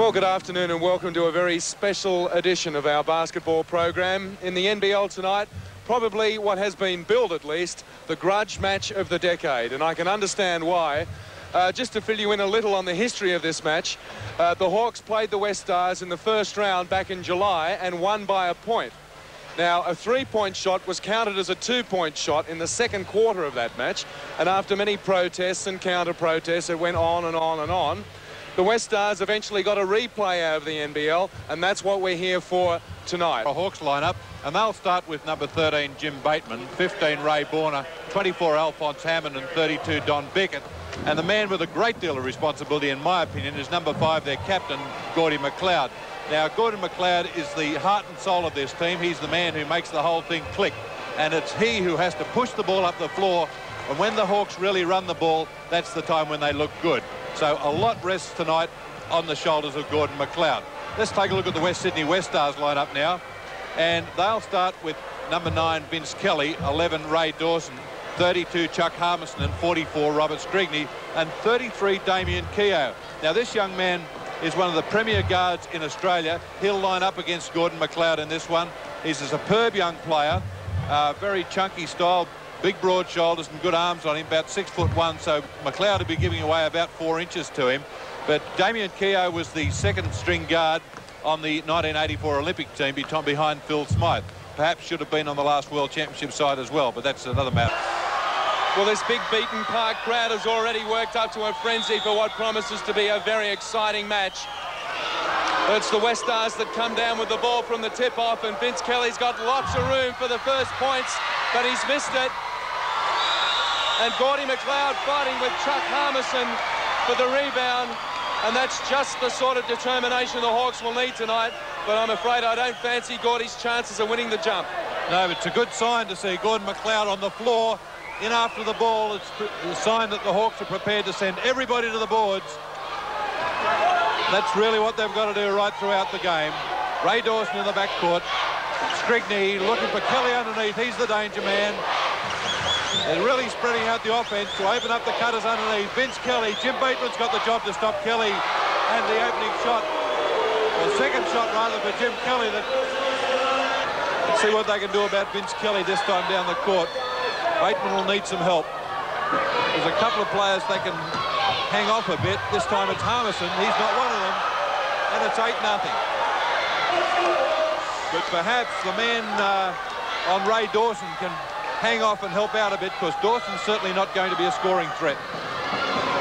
Well, good afternoon and welcome to a very special edition of our basketball program. In the NBL tonight, probably what has been billed at least, the grudge match of the decade. And I can understand why. Just to fill you in a little on the history of this match, the Hawks played the Westars in the first round back in July and won by a point. Now, a three-point shot was counted as a two-point shot in the second quarter of that match. And after many protests and counter-protests, it went on and on and on. The Westars eventually got a replay out of the NBL, and that's what we're here for tonight. A Hawks lineup, and they'll start with number 13, Jim Bateman, 15, Ray Borner, 24, Alphonse Hammond, and 32, Don Bickett. And the man with a great deal of responsibility, in my opinion, is number 5, their captain, Gordy McLeod. Now, Gordy McLeod is the heart and soul of this team. He's the man who makes the whole thing click. And it's he who has to push the ball up the floor. And when the Hawks really run the ball, that's the time when they look good. So a lot rests tonight on the shoulders of Gordon McLeod. Let's take a look at the West Sydney Westars lineup now. And they'll start with number 9, Vince Kelly, 11, Ray Dawson, 32, Chuck Harmison, and 44, Robert Scrigney, and 33, Damien Keogh. Now, this young man is one of the premier guards in Australia. He'll line up against Gordon McLeod in this one. He's a superb young player, very chunky style, big broad shoulders and good arms on him, about 6'1", so McLeod will be giving away about 4 inches to him. But Damien Keogh was the second string guard on the 1984 Olympic team behind Phil Smythe. Perhaps should have been on the last World Championship side as well, but that's another matter. Well, this big Beaton Park crowd has already worked up to a frenzy for what promises to be a very exciting match. It's the Westars that come down with the ball from the tip-off, and Vince Kelly's got lots of room for the first points, but he's missed it. And Gordy McLeod fighting with Chuck Harmison for the rebound, and that's just the sort of determination the Hawks will need tonight. But I'm afraid I don't fancy Gordy's chances of winning the jump. No, but it's a good sign to see Gordon McLeod on the floor, in after the ball. It's a sign that the Hawks are prepared to send everybody to the boards. That's really what they've got to do right throughout the game. Ray Dawson in the backcourt. Scrigney looking for Kelly underneath. He's the danger man. They're really spreading out the offense to open up the cutters underneath. Vince Kelly, Jim Bateman's got the job to stop Kelly, and the opening shot, or second shot rather, for Jim Kelly. Let's see what they can do about Vince Kelly this time down the court. Bateman will need some help. There's a couple of players they can hang off a bit. This time it's Harmison. He's not one of them, and it's 8-0. But perhaps the man on Ray Dawson can hang off and help out a bit, because Dawson's certainly not going to be a scoring threat.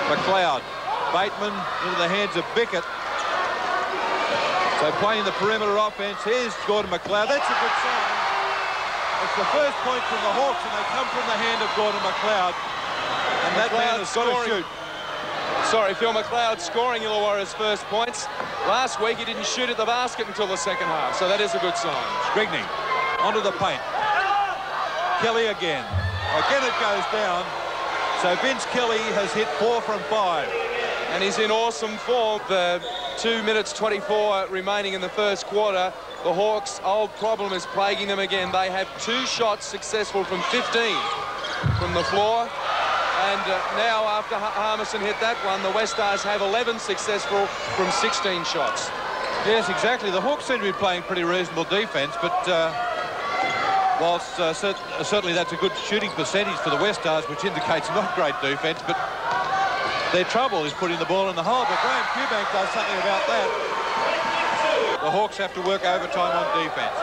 McLeod, Bateman into the hands of Bickett. So playing the perimeter offense. Here's Gordon McLeod. That's a good sign. It's the first point from the Hawks, and they come from the hand of Gordon McLeod. And that man has got to shoot. Sorry, Phil, McLeod scoring Illawarra's first points. Last week he didn't shoot at the basket until the second half, so that is a good sign. Scrigney onto the paint. Kelly again. Again it goes down. So Vince Kelly has hit 4 from 5. And he's in awesome form. The 2 minutes 24 remaining in the first quarter. The Hawks' old problem is plaguing them again. They have 2 shots successful from 15 from the floor. And now after Harmison hit that one, the Westars have 11 successful from 16 shots. Yes, exactly. The Hawks seem to be playing pretty reasonable defence, but whilst certainly that's a good shooting percentage for the Westars, which indicates not great defence, but their trouble is putting the ball in the hole. But Graham Cubank does something about that. The Hawks have to work overtime on defence.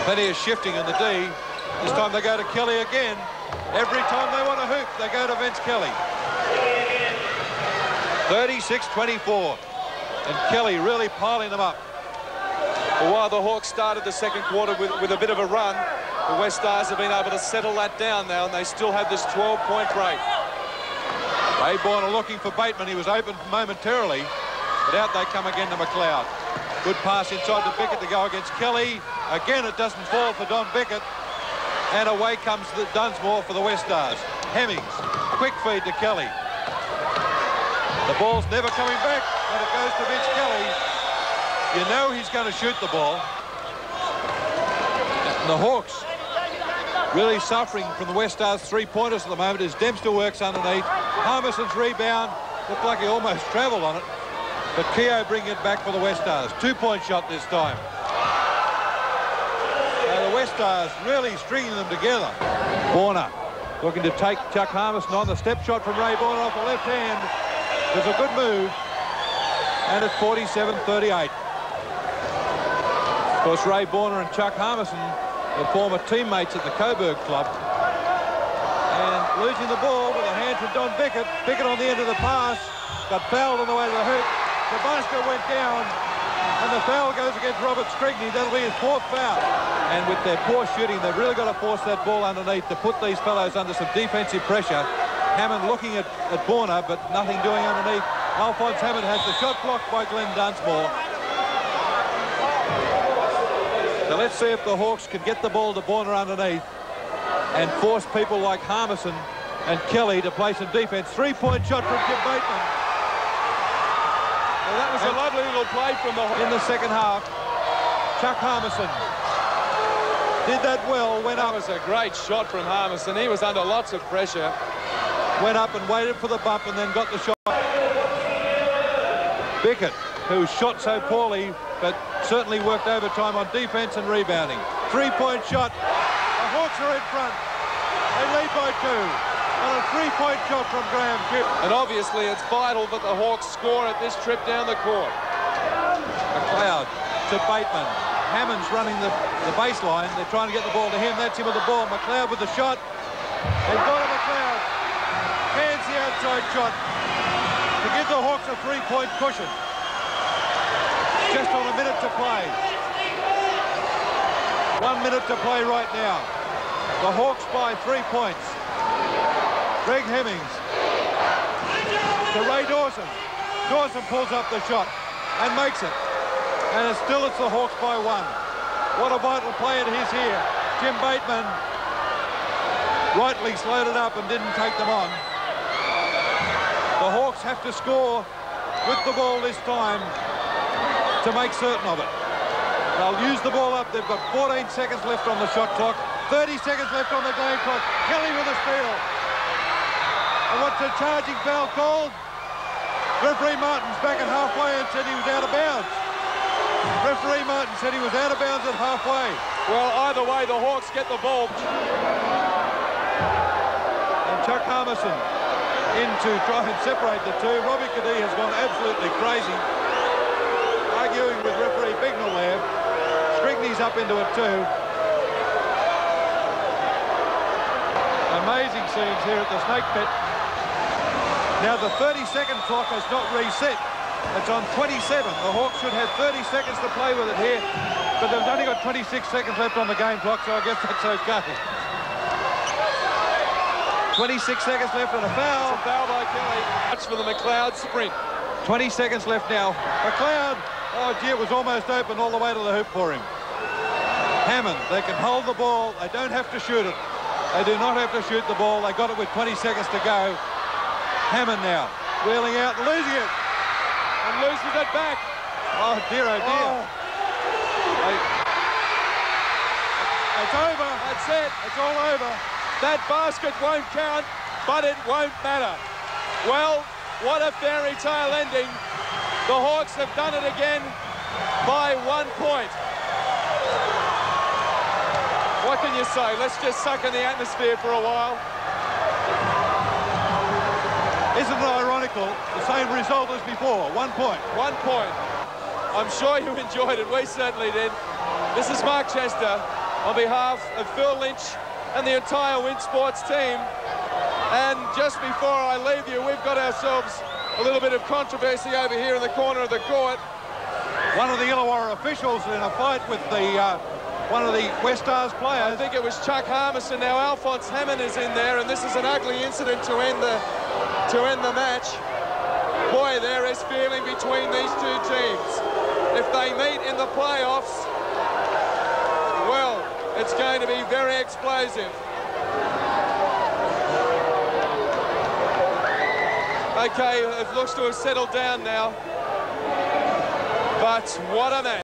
Plenty of shifting in the D. This time they go to Kelly again. Every time they want to hoop, they go to Vince Kelly. 36-24. And Kelly really piling them up. Well, while the Hawks started the second quarter with a bit of a run, the Westars have been able to settle that down now, and they still have this 12-point break. Ray Borner looking for Bateman. He was open momentarily, but out they come again to McLeod. Good pass inside to Bickett to go against Kelly. Again, it doesn't fall for Don Bickett. And away comes the Dunsmore for the Westars. Hemmings, quick feed to Kelly. The ball's never coming back, and it goes to Vince Kelly. You know he's going to shoot the ball. And the Hawks really suffering from the Westars' three-pointers at the moment as Dempster works underneath. Harmison's rebound looked like he almost travelled on it. But Keogh bring it back for the Westars. 2-point shot this time. So the Westars really stringing them together. Borna looking to take Chuck Harmison on. The step shot from Ray Borna off the left hand. There's a good move. And it's 47-38. Of course, Ray Borna and Chuck Harmison are former teammates at the Coburg Club. And losing the ball with a hand from Don Bickett. Bickett on the end of the pass. Got fouled on the way to the hoop. The basket went down. And the foul goes against Robert Scrigney. That'll be his 4th foul. And with their poor shooting, they've really got to force that ball underneath to put these fellows under some defensive pressure. Hammond looking at Borna, but nothing doing underneath. Alphonse Hammond has the shot blocked by Glenn Dunsmore. So let's see if the Hawks can get the ball to Borna underneath and force people like Harmison and Kelly to play some defense. 3-point shot from Jim Bateman. Well, that was a lovely little play from the... In the second half, Chuck Harmison did that well, went up. That was a great shot from Harmison. He was under lots of pressure. Went up and waited for the bump and then got the shot. Bickett, who shot so poorly, but certainly worked overtime on defense and rebounding. 3-point shot. The Hawks are in front. They lead by 2. On a 3-point shot from Graham Kipp. And obviously it's vital that the Hawks score at this trip down the court. McLeod to Bateman. Hammond's running the baseline. They're trying to get the ball to him. That's him with the ball. McLeod with the shot. They've got a McLeod. Hands the outside shot to give the Hawks a 3-point cushion. Just on a minute to play. 1 minute to play right now. The Hawks by 3 points. Greg Hemmings to Ray Dawson. Dawson pulls up the shot and makes it. And it's the Hawks by 1. What a vital play it is here. Jim Bateman rightly slowed it up and didn't take them on. The Hawks have to score with the ball this time to make certain of it. They'll use the ball up. They've got 14 seconds left on the shot clock. 30 seconds left on the game clock. Kelly with a steal. And what's the charging foul called? Referee Martin's back at halfway and said he was out of bounds. Referee Martin said he was out of bounds at halfway. Well, either way, the Hawks get the ball. And Chuck Harmison in to try and separate the two. Robbie Cadee has gone absolutely crazy, arguing with referee Bignell there. Scrigney's up into it too. Amazing scenes here at the Snakepit. Now the 30-second clock has not reset. It's on 27. The Hawks should have 30 seconds to play with it here, but they've only got 26 seconds left on the game clock, so I guess that's okay. 26 seconds left and a foul. It's a foul by Kelly. That's for the McLeod sprint. 20 seconds left now. McLeod, oh gee, it was almost open all the way to the hoop for him. Hammond, they can hold the ball. They don't have to shoot it. They do not have to shoot the ball. They got it with 20 seconds to go. Hammond now, wheeling out, losing it. And loses it back. Oh dear, oh dear. Oh. It's over. That's it. It's all over. That basket won't count, but it won't matter. Well, what a fairy tale ending. The Hawks have done it again by 1 point. What can you say? Let's just suck in the atmosphere for a while. Isn't it ironical? The same result as before. 1 point. 1 point. I'm sure you enjoyed it. We certainly did. This is Mark Chester on behalf of Phil Lynch and the entire Win Sports team. And just before I leave you, we've got ourselves a little bit of controversy over here in the corner of the court. One of the Illawarra officials in a fight with the one of the Westars players. I think it was Chuck Harmison. Now Alphonse Hammond is in there, and this is an ugly incident to end the match. Boy, there is feeling between these two teams. If they meet in the playoffs, well, it's going to be very explosive. Okay, it looks to have settled down now. But what a match.